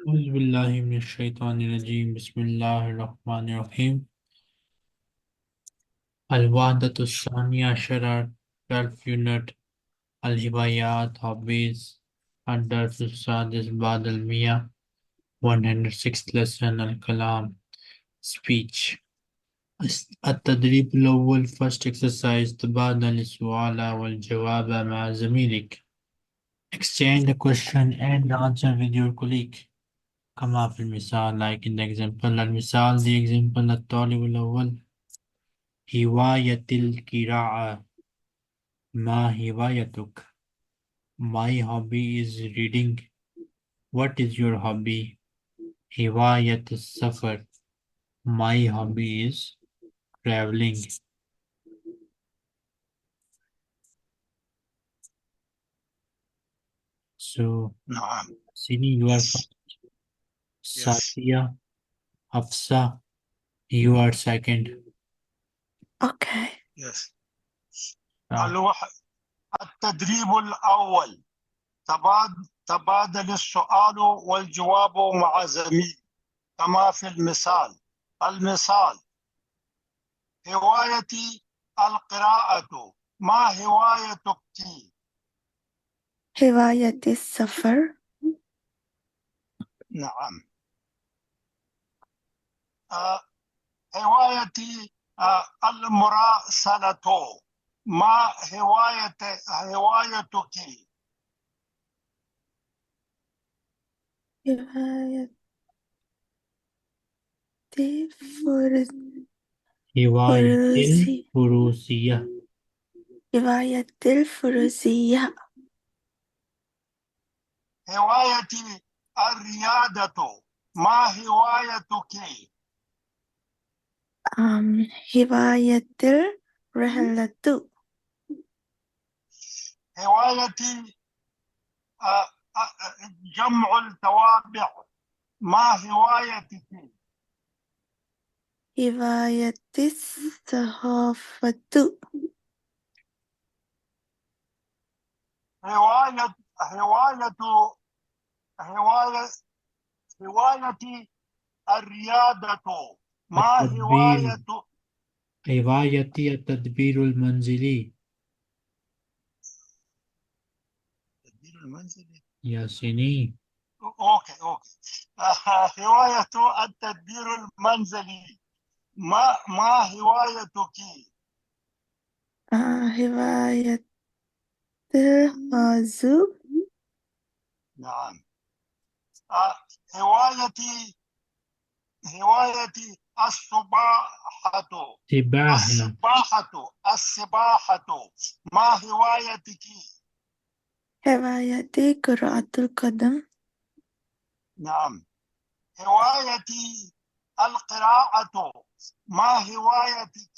أعوذ بالله من الشيطان الرجيم بسم الله الرحمن الرحيم الوحدة الثانية عشرة 12 unit الهوايات hobbies الدرس السادس بعد المئة 106th lesson الكلام speech التدريب الأول first exercise تبادل السؤال والجواب مع زميلك exchange the question and answer with your colleague كما في المثال like in the example المثال the example الطالب الأول هواية القراءة ما هوايتك My hobby is reading What is your hobby هواية السفر My hobby is traveling So نعم. Sini you are first Yes. Satya Hafsa you are second Okay. Yes. Ah, التدريب الأول تبادل السؤال والجواب مع زميل كما في المثال. المثال: هوايتي القراءة. ما هوايتك؟ هواية السفر. نعم. هوايتي المراسلة. ما هوايتك؟ هواية هواية فروسي. الفروسية هواية الفروسية. هوايتي الرياضة. ما هوايتك؟ هواية الرحلة. هوايتي جمع التوابع. ما هوايتك؟ هواية الصحافة. هواية هواية هواية هوايتي الرياضة. ما التدبير هواية هوايتي التدبير المنزلي التدبير المنزلي؟ ياسيني اوكي. هواية التدبير المنزلي. ما هوايتك؟ هواية الحاسوب. نعم. هوايتي السباحة. سباحة السباحة. ما هوايتك؟ هوايتي كرة القدم. نعم. هوايتي القراءة. ما هوايتك؟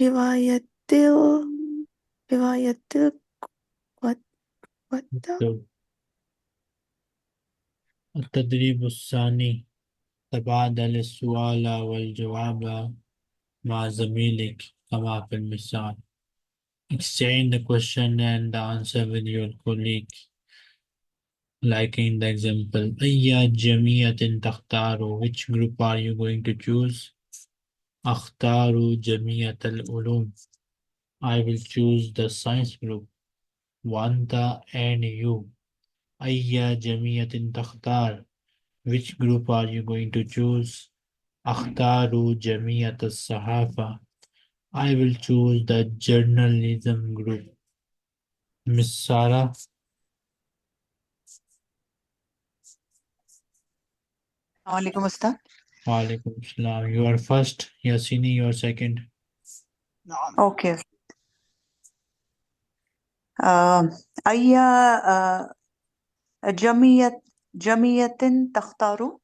هواية هواية القطة. التدريب الثاني تبادل السؤال والجواب مع زميلك كما في المثال Exchange the question and the answer with your colleague like in the example أي جمعية تختار Which group are you going to choose أختار جمعية Uloom I will choose the science group وأنت and you أي جمعية تختار Which group are you going to choose أختار جمعية الصحافة I will choose the journalism group Miss Sarah Alaikum Ustad. Walaikum Assalam. You are first Yasini you are second نعم. Okay. أي جمعية تختار؟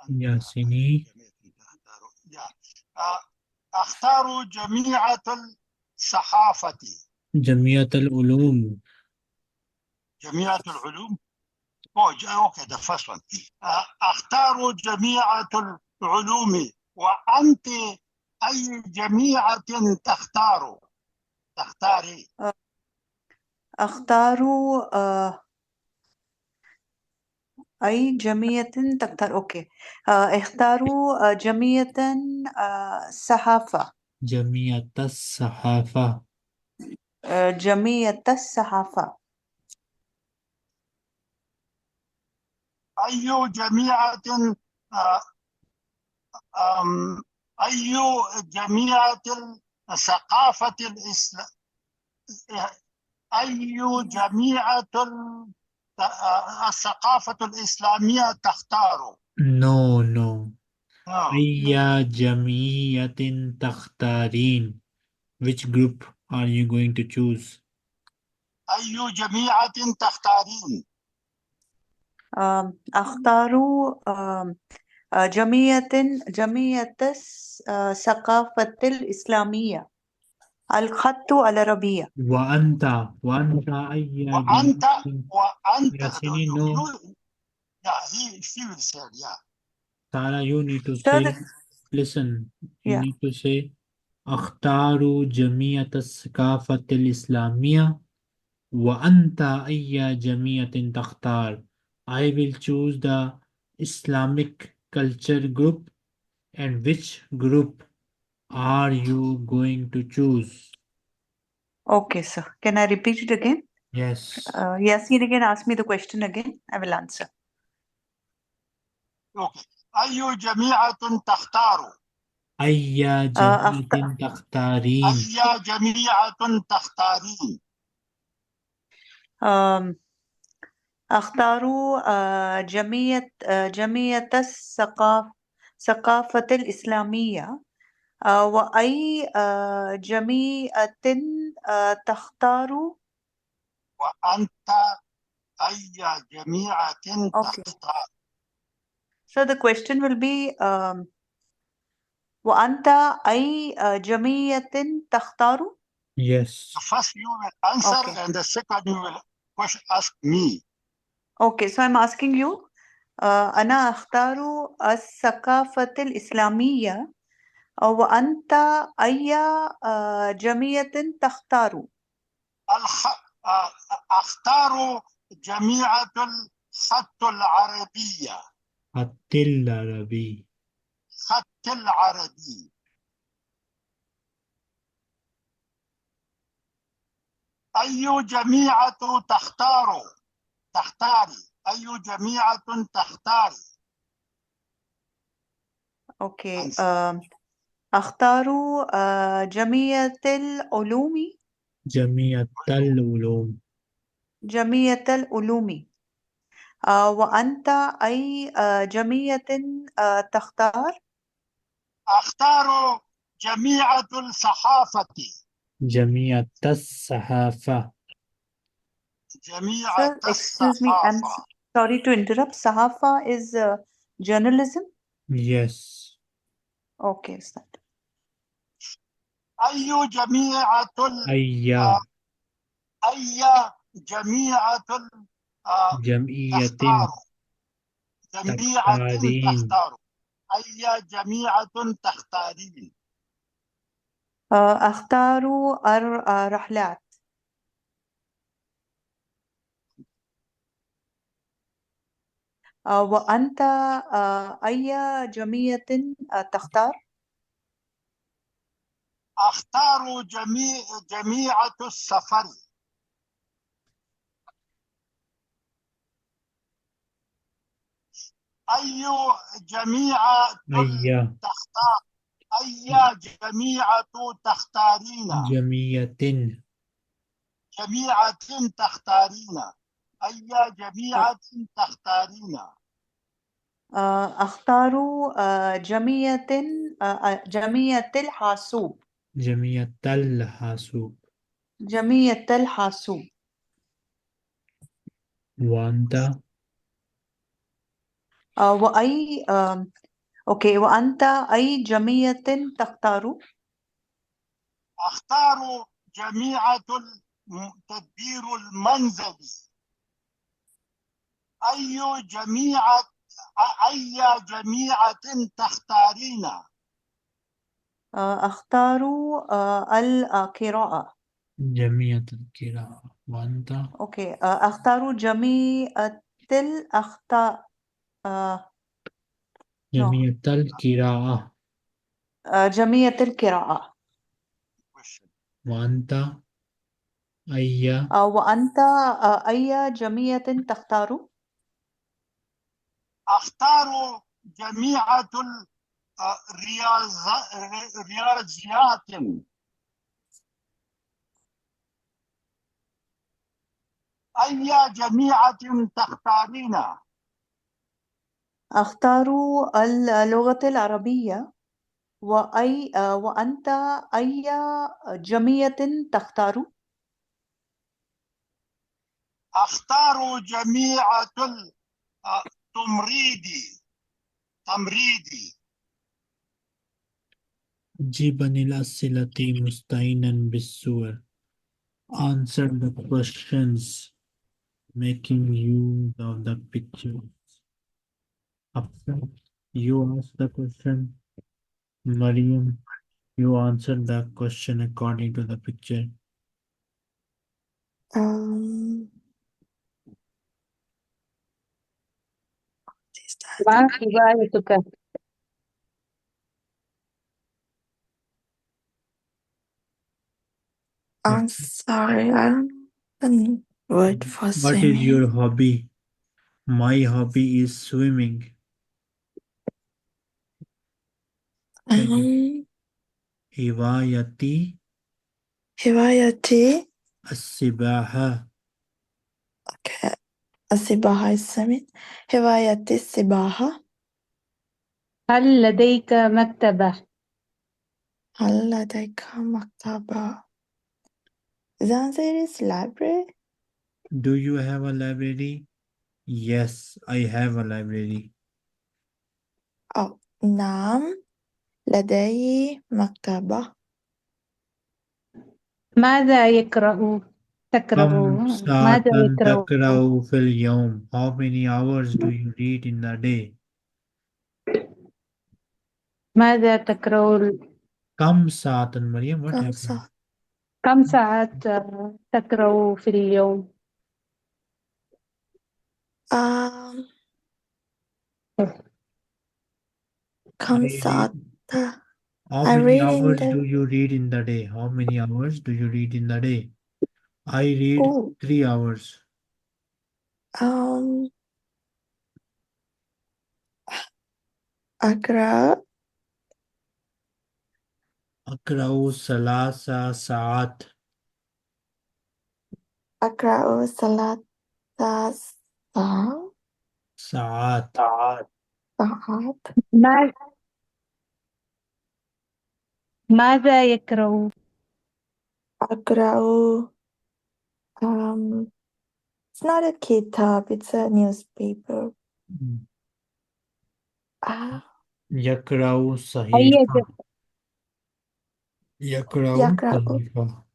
Yasini أختار جميع الصحافة. جمعية العلوم جميع العلوم. Okay the first one. أختار جميع العلوم. وأنت أي جميع تختار؟ تختاري. أختار أي جمعية تختار. أوكي. اختاروا جمعية الصحافة. جميع الصحافة. جمعية الصحافة. أي جميعة آه، أي جميعة الثقافة الإسلام أي جميعة الثقافة الإسلامية تختار؟ No, no. آه. أي جمعية تختارين. Which group are you going to choose? أي جميعة تختارين؟ أختار جمعية الثقافة الإسلامية الخط العربية. وأنت أي وأنت جمعية Yasini, no. yeah, she will say, yeah. Tara, you need to So say, listen, you yeah. need to say أختار جمعية الثقافة الإسلامية وأنت أي جمعية تختار. I will choose the Islamic culture group, and which group are you going to choose? Okay, sir. Can I repeat it again? Yes. Yasin again, ask me the question again. I will answer. Okay. أي جميعة تختار؟ أي جمعية تختارين. أي Jamiat تختارين؟ um, أختار جمعية الثقافة الإسلامية. وأي جمعية تختار. وأنت أي Jamiat Okay. تختار؟ So the question will be وأنت أي جمعية تختار. Yes. The first you will answer Okay. and the second you will ask me. Okay, so I'm asking you أنا أختار الثقافة الإسلامية وأنت أي جمعية تختار. أختار جميعة الخط العربية. خط العربي. خط العربي. أي جميعة تختاري؟ أي جميعة تختاري؟ Okay. Answer. أختار جمعية العلوم. جمعية العلوم. جمعية العلوم. وأنت أي جمعية تختار؟ أختار Jamiat الصحافة. جمعية الصحافة. Jamiat Sir, excuse me, I'm الصحافة. sorry to interrupt. Sahafa is journalism. Yes. Okay, start. أي جميعة أي أي جميعة جمعية تختار؟ جميعة تختارين. تختار. أي جميعة تختارين؟ أختار الرحلات. وأنت أي جمعية تختار؟ أختار جميعة السفر. أي جميعة أي تختار؟ أي جميعة تختارين؟ جمعية جميعة تختارين. أي جميعة تختارين؟ أختار جمعية الحاسوب. جمعية الحاسوب. جمعية الحاسوب. وأنت وأي أوكي، وأنت أي جمعية تختار؟ أختار جميعة التدبير المنزلي. أي جميعة تختارين؟ أختار القراءة. جميع القراءة وأنت Okay. أختار جميع الأخطاء. No. جميع القراءة جميع القراءة. question. وأنت أي وأنت أي جميع تختار؟ أختار جميع الرياضيات. أي جميع تختارين؟ أختار اللغة العربية. وأنت أي جميع تختار؟ أختار جميع تمريض. أجيب عن الأسئلة مستعينا بالصور. Answer the questions making use of the picture. After you ask the question, Mariam, you answer the question according to the picture. is that? ما هوايتك؟ I'm sorry, I don't know the word for What is your swimming. hobby? My hobby is swimming. هوايتي هوايتي السباحة. okay. السباحة is swimming. هوايتي السباحة. هل لديك مكتبة؟ هل لديك مكتبة؟ The answer is library. Do you have a library? Yes, I have a library. أو نعم لدي مكتبة. ماذا تقرأ؟ كم ساعة ماذا يقرأ؟ تقرأ في اليوم? How many hours do you read in a day? ماذا تقرأ؟ كم ساعة مريم? What كم happened? ساعة؟ كم ساعات تقرأ في اليوم؟ كم I ساعة؟ read. How I many read in hours do the you read in the day? How many hours do you read in the day? I read oh 3 hours. أقرأ أقرأ 3 ساعات. أقرأ 3 ساعات. ساعات. ماذا يقرأ؟ أقرأ it's not a kitab, it's a newspaper. يقرأ أي صحيفة. يقرأ يقرأ صحيفة.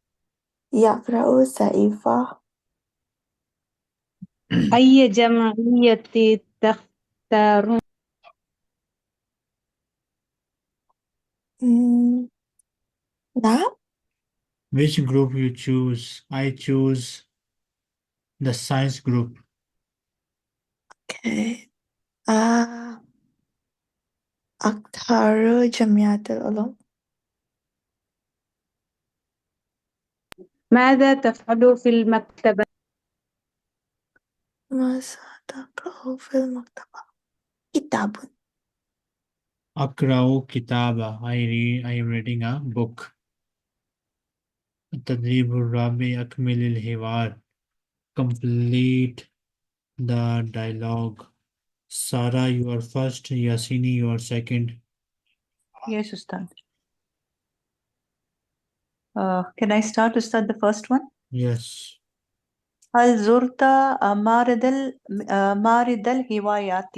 يقرأ صحيفة. أي جمعية تختارون؟ نعم. Which group you choose? I choose the science group. Okay. أختار جمعية العلوم. ماذا تفعل في المكتبة؟ ماذا تقرأ في المكتبة؟ كتاب. أقرأ كتابة. I am reading a book. التدريب الرابع أكمل الحوار. Complete the dialogue. Sarah, you are first. Yasini, you are second. Yes, Ustad. Can I start, Ustad, the first one? Yes. هل زرت معرض الهوايات؟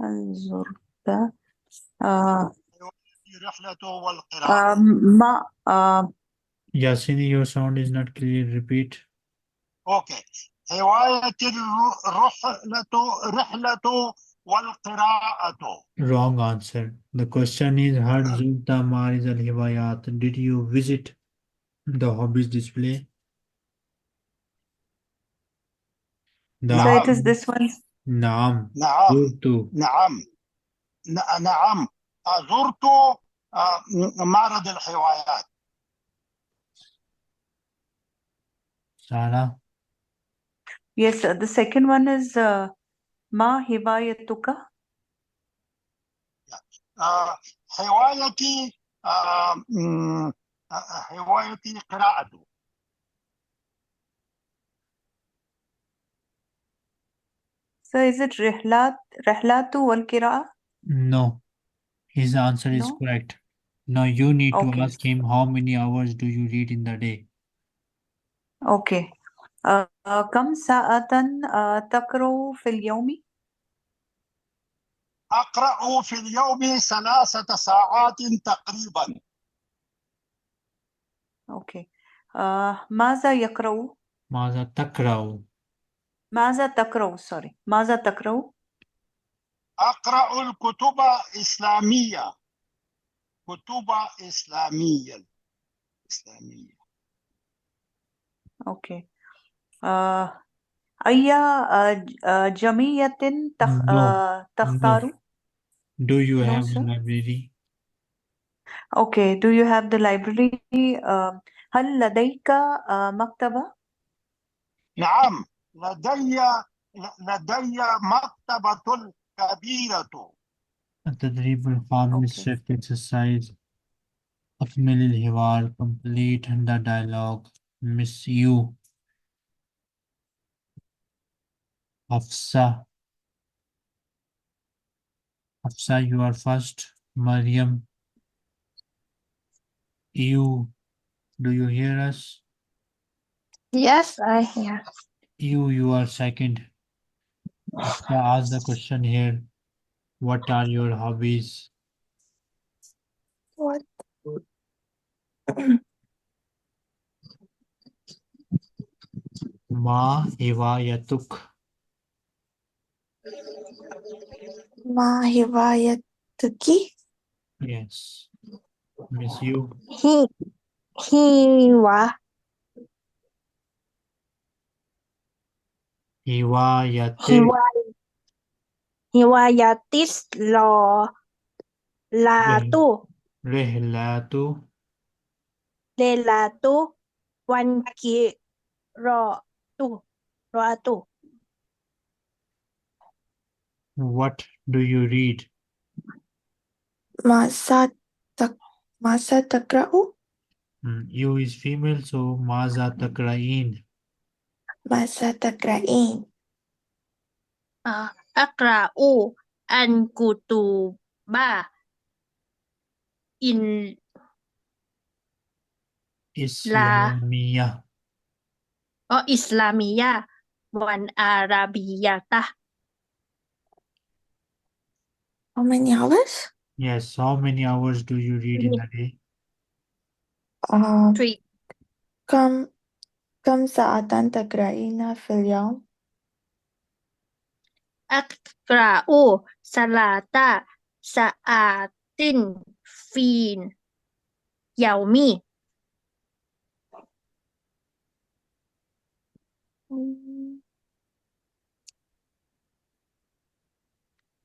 هل زرت رحلة والقراءة. ما Yasini, your sound is not clear. Repeat. Okay. هواية رحلة والقراءة. Wrong answer. The question is هل زرت معرض الهوايات? Did you visit the hobbies display? The So it نعم is this one. نعم نعم زرت. نعم نعم زرت معرض الحيوانات. Sarah. Yes, the second one is Ma Hibayatuka. هوايتي هوايتي قراءة. So is it Rihlatu wal Qira'a? No. His answer is No? correct. Now you need to Okay. ask him how many hours do you read in the day? Okay. كم ساعة تقرأ في اليوم؟ أقرأ في اليوم 3 ساعات تقريبا. Okay. ماذا يقرأ؟ ماذا تقرأ؟ ماذا تقرأ؟ Sorry. ماذا تقرأ؟ أقرأ الكتب إسلامية. كتب إسلامية. Okay. أي جمعية No. تختار؟ No. Do you No, have a sir. library? Okay. Do you have the library? هل لديك مكتبة؟ نعم لدي مكتبة كبيرة. التدريب الخامس Okay. shift exercise. أكمل الحوار. Complete the dialogue. Miss you. Hafsa. Hafsa, you are first. Mariam. You. Do you hear us? Yes, I hear. You are second. Hafsa, ask the question here. What are your hobbies? What? Ma hiwayatuk. Ma hibayatuki. Yes. Miss you. Hi hiwa Hiwayate. hiwa hiwayatis lo latu Rihlatu. lelatu wanki tu roatu. What do you read? Masa tak masa takra'u You is female, so maza takrain. masa takra'in. أقرأ الكتب إن Islamiyah. إسلامية والعربية. How many hours? Yes. How many hours do you read in a day? 3 كم كم ساعة تقرأين في اليوم؟ أقرأ 3 ساعات في يومي.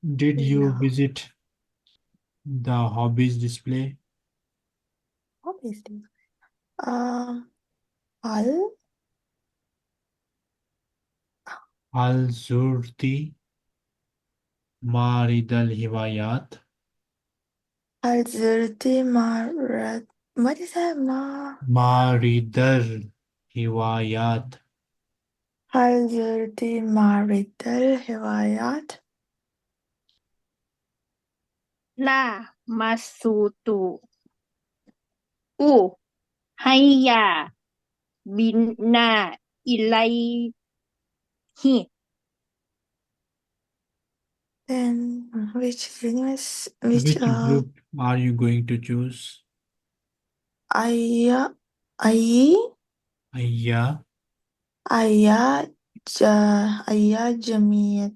Did you No. visit the hobbies display? Obviously. هل Hal zurti maridal hiwayat? هل زرت معرض what is that Maridal hiwayat. هل زرت معرض الهوايات؟ لا مسوت هيا بنا إليه. Then which Which group are you going to choose? أي أي Ayya. أي أي جمعية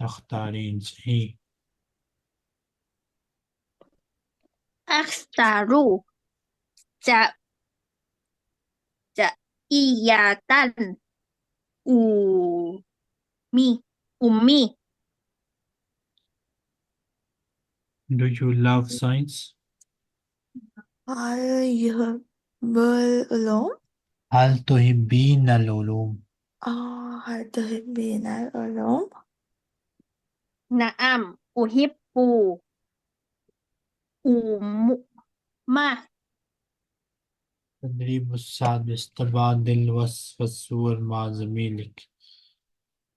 تختارين صحيح. أختار ج- جائية أمي أمي Do you love science? هل يحب العلوم؟ هل تحبين العلوم؟ هل تحبين العلوم؟ نعم أحب أمة التدريب السادس تبادل وصف الصور مع زميلك.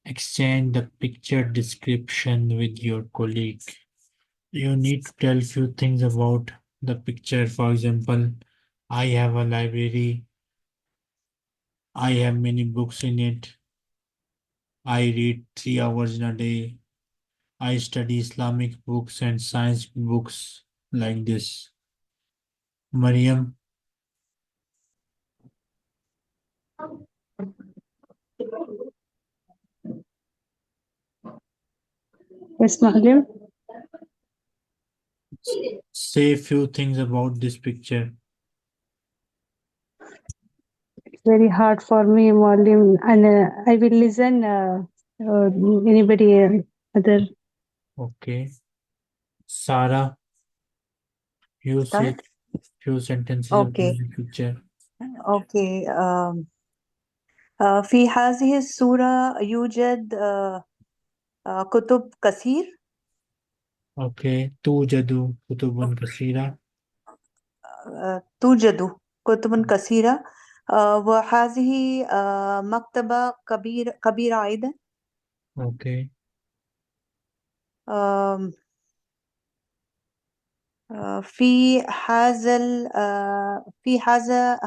Exchange the picture description with your colleague. You need to tell few things about the picture. For example, I have a library. I have many books in it. I read 3 hours in a day. I study Islamic books and science books like this. Mariam, Yes, Muallim. say few things about this picture. It's very hard for me, Muallim, and I will listen. Anybody other? Okay. Sarah, you say Start. few sentences about Okay. the picture. Okay. في هذه الصورة يوجد كتب كثير. Okay. توجد كتب كثيرة. توجد كتب كثيرة. وهذه مكتبة كبيرة أيضا. Okay. آم، في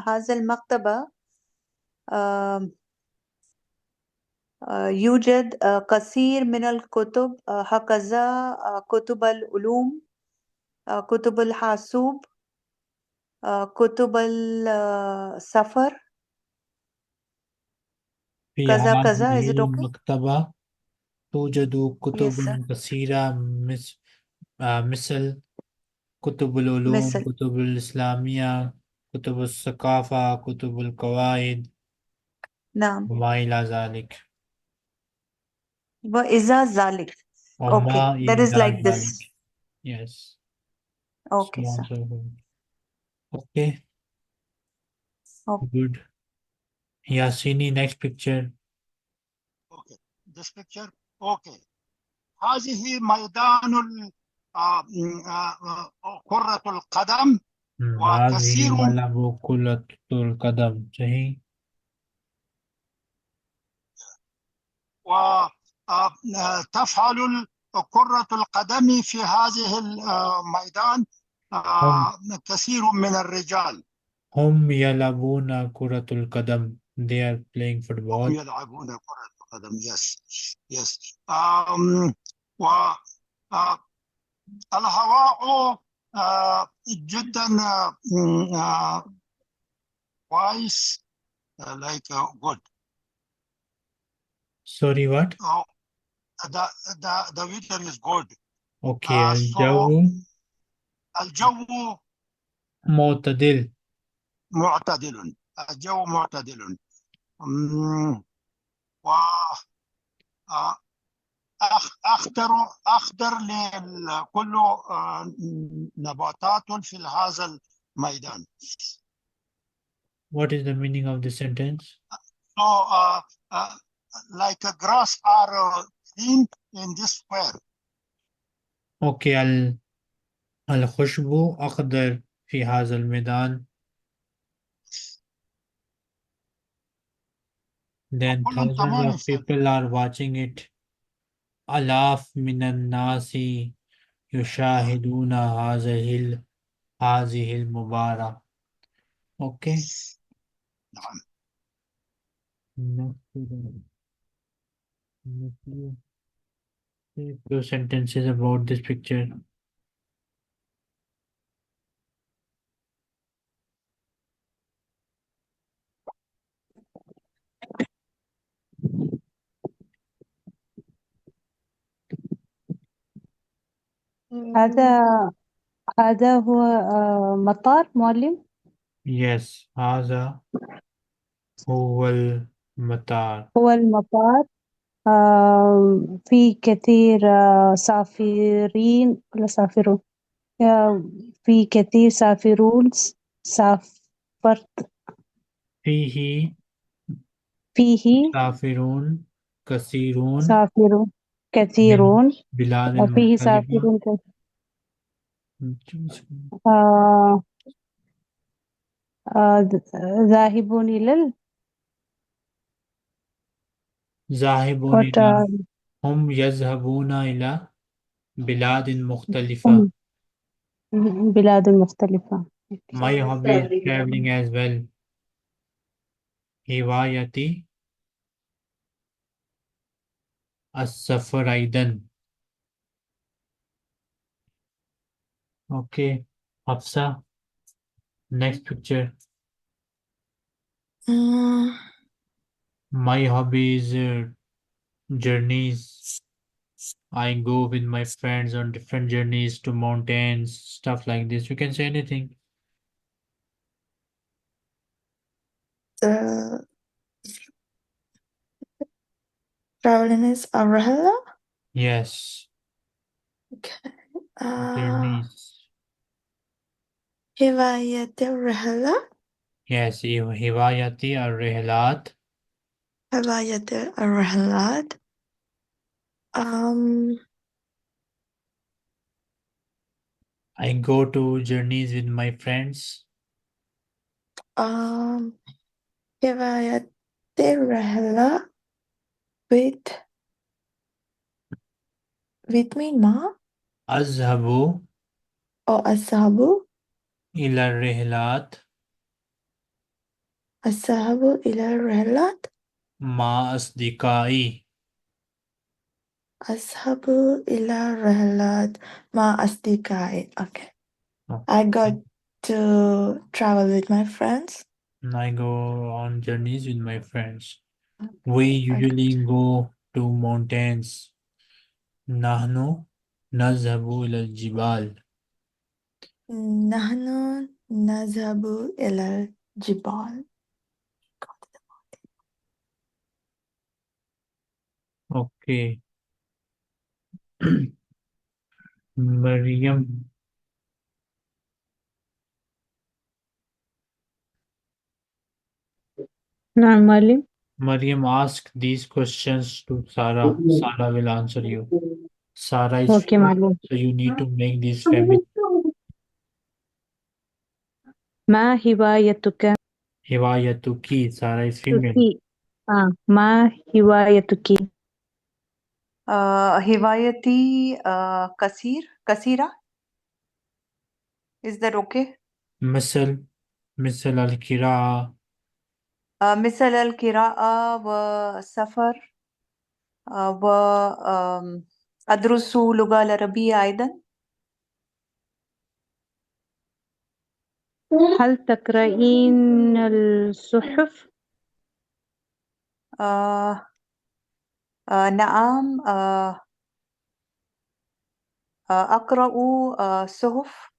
هذا المكتبة آم، يوجد كثير من الكتب هكذا كتب العلوم، كتب الحاسوب، كتب السفر، في كذا كذا. Is هذه it okay? المكتبة توجد Yes, sir. كتب كثيرة مثل كتب العلوم، مثل. كتب الإسلامية، كتب الثقافة، كتب القواعد نعم. وما إلى ذلك. وإذا ذلك. وما Okay, that is إلى like ذلك. this. Yes. So Okay, on sir. so forth. Okay, Okay. good. Yasini, next picture. Okay. This picture. Okay. هذه ميدان كرة القدم هذه وكثير ملعب كرة القدم. صحيح. وتفعل كرة القدم في هذه الميدان هم كثير من الرجال. هم يلعبون كرة القدم. They are playing هم football. يلعبون كرة القدم. Yes. Yes. و الهواء جدا كويس like good. Sorry, what? The weather is good. Okay, So الجو الجو معتدل. معتدل. الجو معتدل. و أخضر لكل نباتات في هذا الميدان. What is the meaning of this sentence? So like a grass are green in this square. Okay, الخشب أخضر في هذا الميدان. Then كل thousands تمام of people are watching it. آلاف من الناس يشاهدون هذه المباراة. Okay. نعم. Few sentences about this picture. هذا هذا هو مطار معلم. Yes, هذا هو المطار. هو المطار. في كثير سافرين ولا سافرون. في كثير سافرت فيه فيه مسافرون كثيرون سافرون من كثيرون. بلاد فيه مختلفة. سافرون آه، ذاهبون إلى ذاهبون what, إلى هم يذهبون إلى بلاد مختلفة. هم بلاد مختلفة. My hobby is traveling as well. هوايتي السفر أيضا. Okay, Hafsa, next picture. My hobby is journeys. I go with my friends on different journeys to mountains, stuff like this. You can say anything. The traveling is a رحلة. Yes, Okay. journeys. هواية الرحلة. Yes, هوايتي الرحلات. هواية الرحلات. I go to journeys with my friends. هواية الرحلة with مين مع أذهب أو الذهاب إلى الرحلات إلى الرحلات. مع أصدقائي. أذهب إلى الرحلات مع أصدقائي. Okay. I got to travel with my friends. And I go on journeys with my friends. We usually go to mountains. نحن نذهب إلى الجبال. نحن نذهب إلى الجبال. Okay. مريم. نعم معلم. Mariam, ask these questions to Sarah. Sarah will answer you. Sarah is okay female, معلم. so you need to make this feminine. ما هوايتك؟ هوايتك. Sarah is female. ما هوايتك؟ هوايتي كثيرة. Is that okay? مثل القراءة. مثل القراءة والسفر وأدرس اللغة العربية أيضا. هل تقرأين الصحف؟ نعم. أقرأ صحف.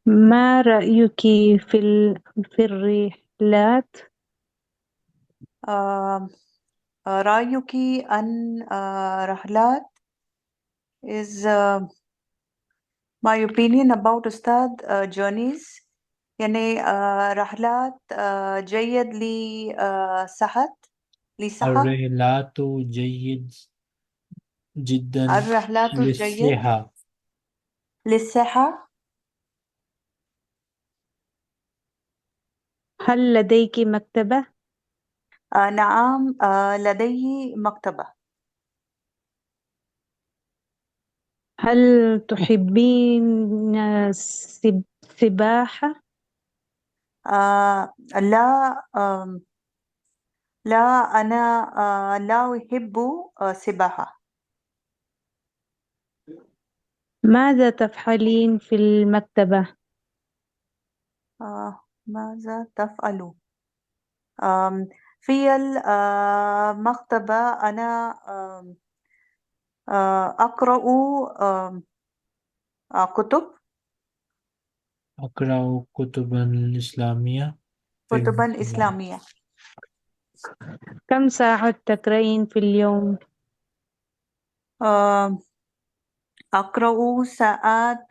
ما رأيك في الرحلات؟ رأيك أن رحلات is my opinion about أستاذ journeys. يعني رحلات جيد لصحة. الرحلات جيد جدا الرحلات جيد للصحة. للصحة. هل لديك مكتبة؟ نعم، لدي مكتبة. هل تحبين السباحة؟ لا. لا، أنا لا أحب السباحة. ماذا تفعلين في المكتبة؟ ماذا تفعل؟ في المكتبة أنا أقرأ كتب أقرأ كتبا إسلامية في كتبا المكتبة. إسلامية. كم ساعة تقرأين في اليوم؟ آه، أقرأ ساعة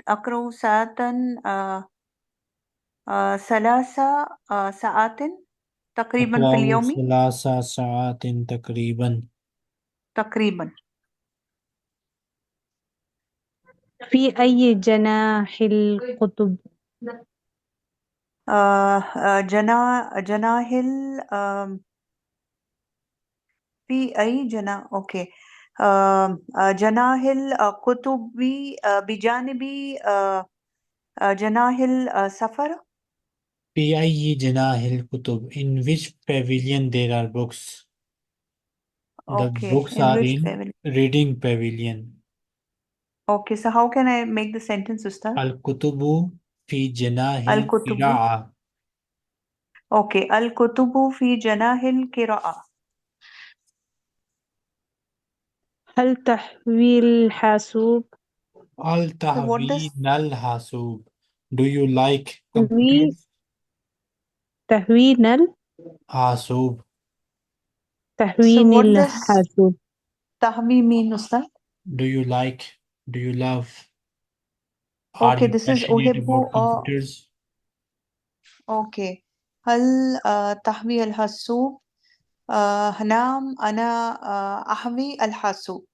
3 ساعات تقريبا في أقرأ اليوم 3 ساعات تقريبا. تقريبا. في أي جناح القطب؟ جناهل في أي جناح أوكي. جناهل قطبي بجانب جناهل سفر. في أي جناح الكتب? In which pavilion there are books? The Okay, books in are which in family? reading pavilion. Okay, so how can I make the sentence, Ustad? الكتب في جناح الكتب. القراءة. Okay, الكتب في جناح القراءة. هل تحوي الحاسوب؟ So what does التهوين الحاسوب. Do you like تحوي computers? تهوين حاسوب. تهوين what does الحاسوب. tahmi mean, Ustad? Do you like? Do you love? Are Okay, you this is passionate أحب. about computers? Okay. هل تحوي الحاسوب؟ نعم، أنا أحوي الحاسوب.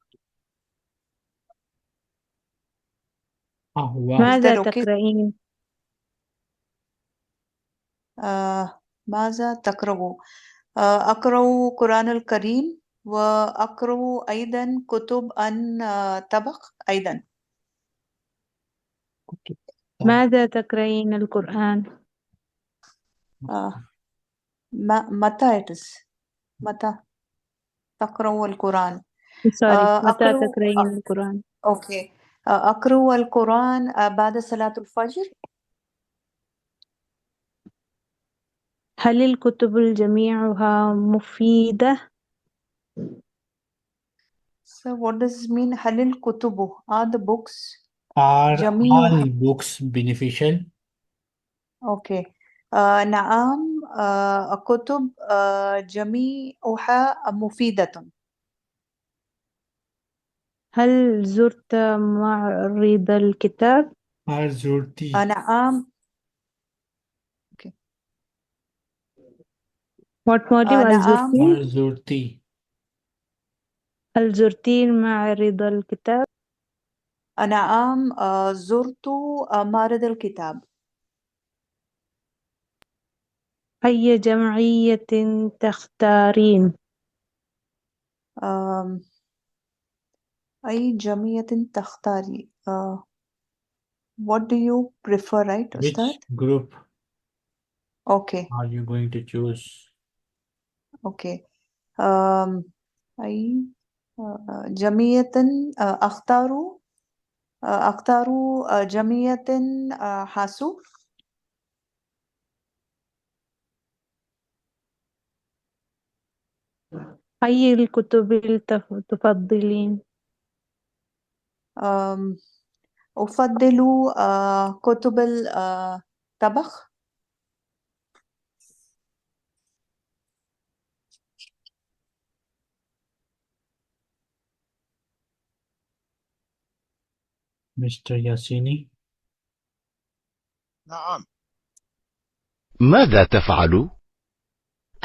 قهوة. Is that ماذا okay? تقرأين؟ ماذا تقرأ؟ أقرأ القرآن الكريم وأقرأ أيضا كتب عن طبخ أيضا. ماذا تقرأين القرآن؟ متى it is؟ متى تقرأ القرآن؟ sorry متى أقرأ تقرأين القرآن؟ أوكي. أقرأ القرآن بعد صلاة الفجر. هل الكتب جميعها مفيدة؟ So what does it mean? هل الكتب are the books Are جميعها؟ all books beneficial? Okay. نعم، كتب جميعها مفيدة. هل زرت معرض الكتاب؟ Are زرتي؟ نعم. أوكي. What module هل نعم. زرتين؟ Are زرتي؟ هل زرتين معرض الكتاب؟ نعم، زرت معرض الكتاب. أي جمعية تختارين؟ آم، أي جمعية تختاري؟ what do you prefer, right, أستاذ؟ Which group okay. are you going to choose? Okay. أي جمعية أختار جمعية حاسوب. أي الكتب تفضلين؟ أفضل كتب الطبخ. Mr. Yassini? نعم. ماذا تفعل؟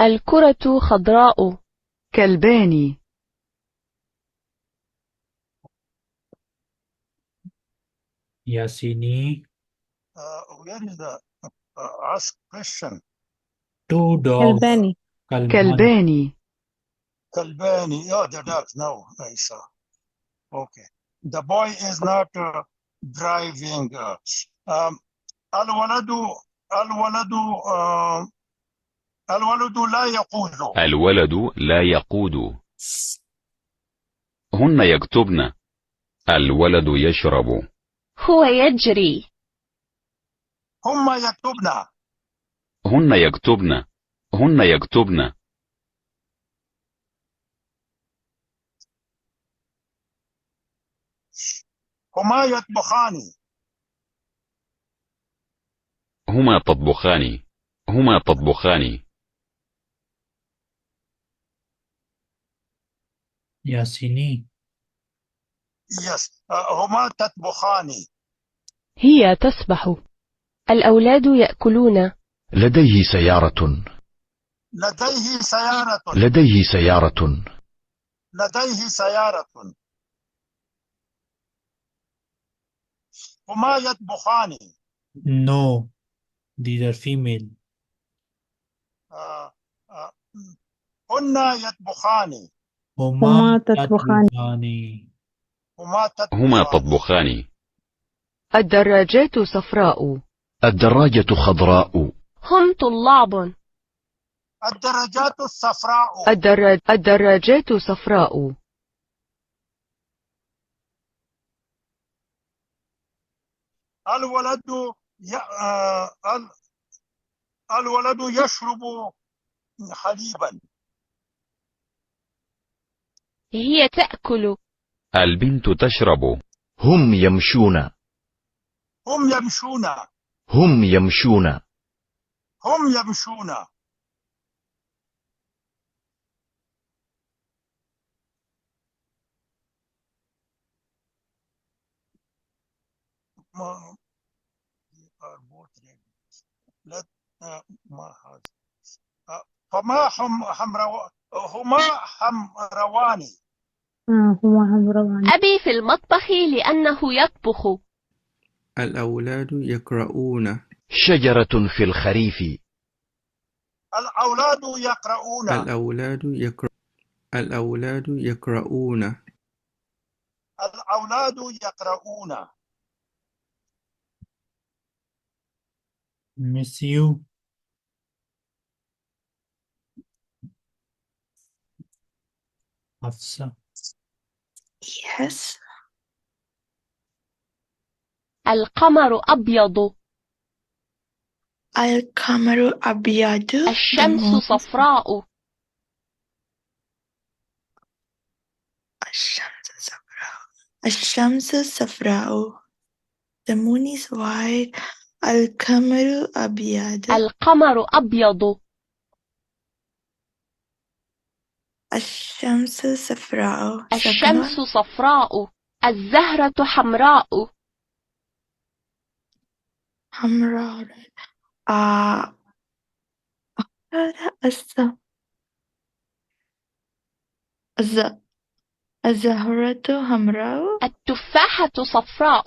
الكرة خضراء. كلبان. Yassini? where is the ask question? Two dogs. كلبان. Kalban. كلبان. Kalbani. Oh, the dogs. No, I saw. Okay. The boy is not driving. الولد الولد الولد لا يقود. الولد لا يقود. هن يكتبن. الولد يشرب. هو يجري. هم يكتبن. هن يكتبن. هن يكتبن. هما يطبخان. هما تطبخان. هما تطبخان. Yasini. Yes. Huma تطبخان. He تسبح. الأولاد يأكلون. لديه سيارة. لديه سيارة. لديه سيارة. لديه سيارة. Huma يطبخان. No, these are female. آه، آه، هن يطبخان. هما تطبخان. تطبخان. هما هما تطبخان. تطبخان. الدراجات صفراء. الدراجة خضراء. هم طلاب. الدراجات الصفراء. الدراجات صفراء. الولد الولد يشرب حليبا. هي تأكل. البنت تشرب. هم يمشون. هم يمشون. هم يمشون. هم يمشون. فما هما حمروان. هما حمروان. أبي في المطبخ لأنه يطبخ. الأولاد يقرؤون. شجرة في الخريف. الأولاد يقرؤون. الأولاد يقرؤون. الأولاد يقرؤون. Miss you. حفصة. Yes. القمر أبيض. القمر أبيض. الشمس The moon. صفراء. الشمس صفراء. الشمس صفراء. The moon is white. القمر أبيض. القمر أبيض. الشمس صفراء. Second one. الشمس صفراء. الزهرة حمراء. حمراء. الزهرة حمراء. التفاحة صفراء.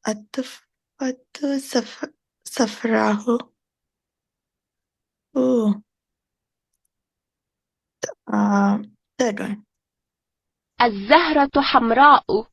التفاحة صفراء. Oh. Third one. الزهرة حمراء.